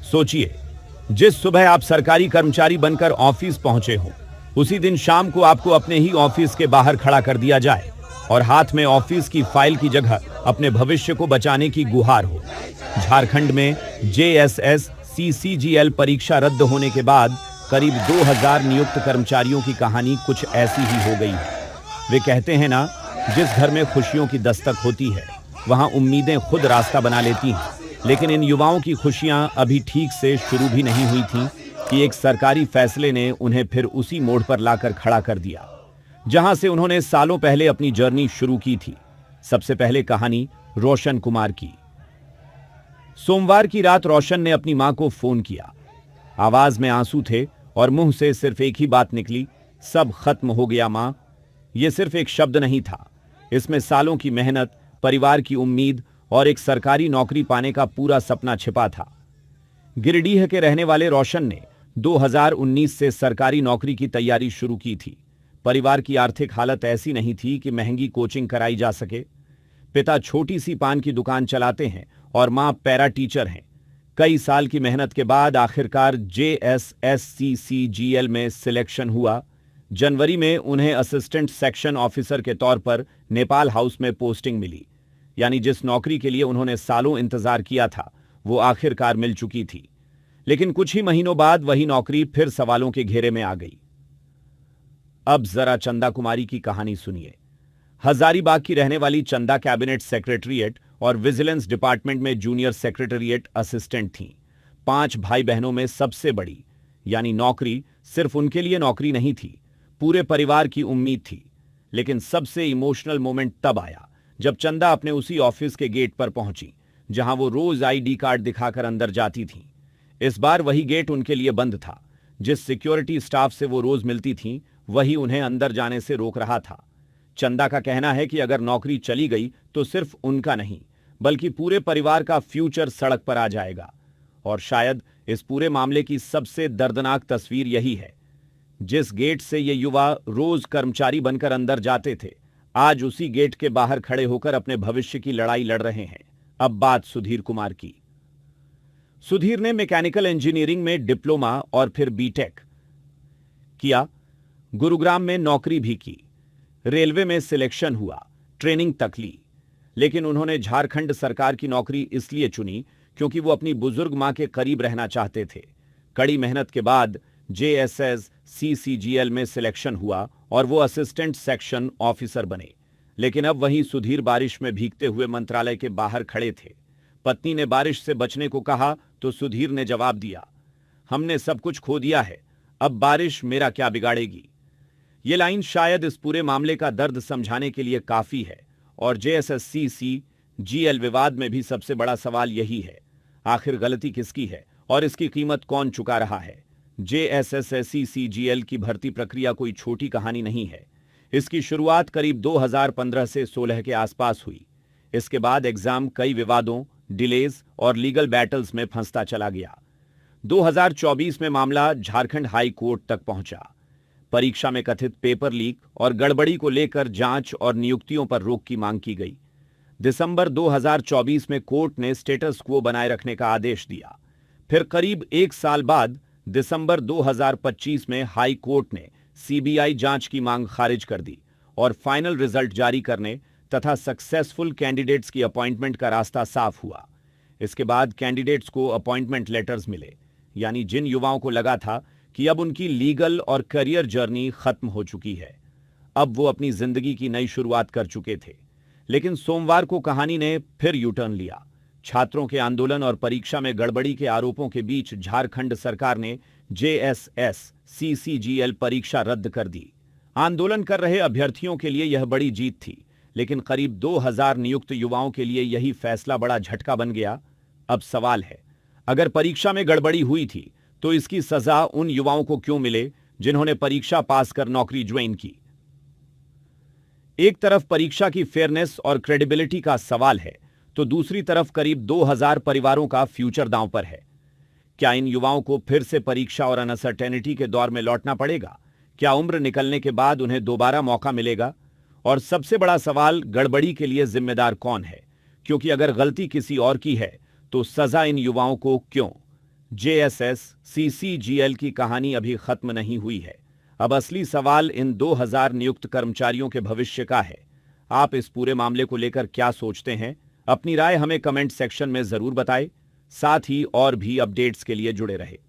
सोचिए, जिस सुबह आप सरकारी कर्मचारी बनकर ऑफिस पहुंचे हो, उसी दिन शाम को आपको अपने ही ऑफिस के बाहर खड़ा कर दिया जाए और हाथ में ऑफिस की फाइल की जगह अपने भविष्य को बचाने की गुहार हो। झारखंड में जेएसएस सीसीजीएल परीक्षा रद्द होने के बाद करीब 2000 नियुक्त कर्मचारियों की कहानी कुछ ऐसी ही हो गई है। वे कहते हैं ना, जिस घर में खुशियों की दस्तक होती है, वहां उम्मीदें खुद रास्ता बना लेती हैं। लेकिन इन युवाओं की खुशियां अभी ठीक से शुरू भी नहीं हुई थीं कि एक सरकारी फैसले ने उन्हें फिर उसी मोड़ पर लाकर खड़ा कर दिया, जहां से उन्होंने सालों पहले अपनी जर्नी शुरू की थी। सबसे पहले कहानी रोशन कुमार की। सोमवार की रात रोशन ने अपनी मां को फोन किया। आवाज में आंसू थे और मुंह से सिर्फ एक ही बात निकली, सब खत्म हो गया मां। यह सिर्फ एक शब्द नहीं था, इसमें सालों की मेहनत, परिवार की उम्मीद और एक सरकारी नौकरी पाने का पूरा सपना छिपा था। गिरिडीह के रहने वाले रोशन ने 2019 से सरकारी नौकरी की तैयारी शुरू की थी। परिवार की आर्थिक हालत ऐसी नहीं थी कि महंगी कोचिंग कराई जा सके। पिता छोटी सी पान की दुकान चलाते हैं और मां पैरा टीचर हैं। कई साल की मेहनत के बाद आखिरकार जेएसएससीसीजीएल में सिलेक्शन हुआ। जनवरी में उन्हें असिस्टेंट सेक्शन ऑफिसर के तौर पर नेपाल हाउस में पोस्टिंग मिली। यानी जिस नौकरी के लिए उन्होंने सालों इंतजार किया था, वो आखिरकार मिल चुकी थी। लेकिन कुछ ही महीनों बाद वही नौकरी फिर सवालों के घेरे में आ गई। अब जरा चंदा कुमारी की कहानी सुनिए। हजारीबाग की रहने वाली चंदा कैबिनेट सेक्रेटरीट और विजिलेंस डिपार्टमेंट में जूनियर सेक्रेटरीट असिस्टेंट थीं। 5 भाई बहनों में सबसे बड़ी, यानी नौकरी सिर्फ उनके लिए नौकरी नहीं थी, पूरे परिवार की उम्मीद थी। लेकिन सबसे इमोशनल मोमेंट तब आया जब चंदा अपने उसी ऑफिस के गेट पर पहुंची जहां वो रोज आईडी कार्ड दिखाकर अंदर जाती थीं। इस बार वही गेट उनके लिए बंद था। जिस सिक्योरिटी स्टाफ से वो रोज मिलती थीं, वही उन्हें अंदर जाने से रोक रहा था। चंदा का कहना है कि अगर नौकरी चली गई तो सिर्फ उनका नहीं, बल्कि पूरे परिवार का फ्यूचर सड़क पर आ जाएगा। और शायद इस पूरे मामले की सबसे दर्दनाक तस्वीर यही है, जिस गेट से ये युवा रोज कर्मचारी बनकर अंदर जाते थे, आज उसी गेट के बाहर खड़े होकर अपने भविष्य की लड़ाई लड़ रहे हैं। अब बात सुधीर कुमार की। सुधीर ने मैकेनिकल इंजीनियरिंग में डिप्लोमा और फिर बीटेक किया। गुरुग्राम में नौकरी भी की, रेलवे में सिलेक्शन हुआ, ट्रेनिंग तक ली। लेकिन उन्होंने झारखंड सरकार की नौकरी इसलिए चुनी क्योंकि वो अपनी बुजुर्ग मां के करीब रहना चाहते थे। कड़ी मेहनत के बाद जेएसएस सीसीजीएल में सिलेक्शन हुआ और वो असिस्टेंट सेक्शन ऑफिसर बने। लेकिन अब वहीं सुधीर बारिश में भीगते हुए मंत्रालय के बाहर खड़े थे। पत्नी ने बारिश से बचने को कहा तो सुधीर ने जवाब दिया, हमने सब कुछ खो दिया है, अब बारिश मेरा क्या बिगाड़ेगी। ये लाइन शायद इस पूरे मामले का दर्द समझाने के लिए काफी है। और जेएसएससीसीजीएल विवाद में भी सबसे बड़ा सवाल यही है, आखिर गलती किसकी है और इसकी कीमत कौन चुका रहा है। जेएसएससीसीजीएल की भर्ती प्रक्रिया कोई छोटी कहानी नहीं है। इसकी शुरुआत करीब 2015 से 16 के आसपास हुई। इसके बाद एग्जाम कई विवादों, डिलेज और लीगल बैटल्स में फंसता चला गया। 2024 में मामला झारखंड हाई कोर्ट तक पहुंचा। परीक्षा में कथित पेपर लीक और गड़बड़ी को लेकर जांच और नियुक्तियों पर रोक की मांग की गई। दिसंबर 2024 में कोर्ट ने स्टेटस क्वो बनाए रखने का आदेश दिया। फिर करीब 1 साल बाद दिसंबर 2025 में हाई कोर्ट ने सीबीआई जांच की मांग खारिज कर दी और फाइनल रिजल्ट जारी करने तथा सक्सेसफुल कैंडिडेट्स की अपॉइंटमेंट का रास्ता साफ हुआ। इसके बाद कैंडिडेट्स को अपॉइंटमेंट लेटर्स मिले, यानी जिन युवाओं को लगा था कि अब उनकी लीगल और करियर जर्नी खत्म हो चुकी है, अब वो अपनी जिंदगी की नई शुरुआत कर चुके थे। लेकिन सोमवार को कहानी ने फिर यू टर्न लिया। छात्रों के आंदोलन और परीक्षा में गड़बड़ी के आरोपों के बीच झारखंड सरकार ने जेएसएस सीसीजीएल परीक्षा रद्द कर दी। आंदोलन कर रहे अभ्यर्थियों के लिए यह बड़ी जीत थी, लेकिन करीब 2000 नियुक्त युवाओं के लिए यही फैसला बड़ा झटका बन गया। अब सवाल है, अगर परीक्षा में गड़बड़ी हुई थी तो इसकी सजा उन युवाओं को क्यों मिले जिन्होंने परीक्षा पास कर नौकरी ज्वाइन की। एक तरफ परीक्षा की फेयरनेस और क्रेडिबिलिटी का सवाल है, तो दूसरी तरफ करीब 2000 परिवारों का फ्यूचर दांव पर है। क्या इन युवाओं को फिर से परीक्षा और अनसर्टेनिटी के दौर में लौटना पड़ेगा? क्या उम्र निकलने के बाद उन्हें दोबारा मौका मिलेगा? और सबसे बड़ा सवाल, गड़बड़ी के लिए जिम्मेदार कौन है? क्योंकि अगर गलती किसी और की है तो सजा इन युवाओं को क्यों? जेएसएस सीसीजीएल की कहानी अभी खत्म नहीं हुई है। अब असली सवाल इन 2000 नियुक्त कर्मचारियों के भविष्य का है। आप इस पूरे मामले को लेकर क्या सोचते हैं? अपनी राय हमें कमेंट सेक्शन में जरूर बताएं। साथ ही और भी अपडेट्स के लिए जुड़े रहे।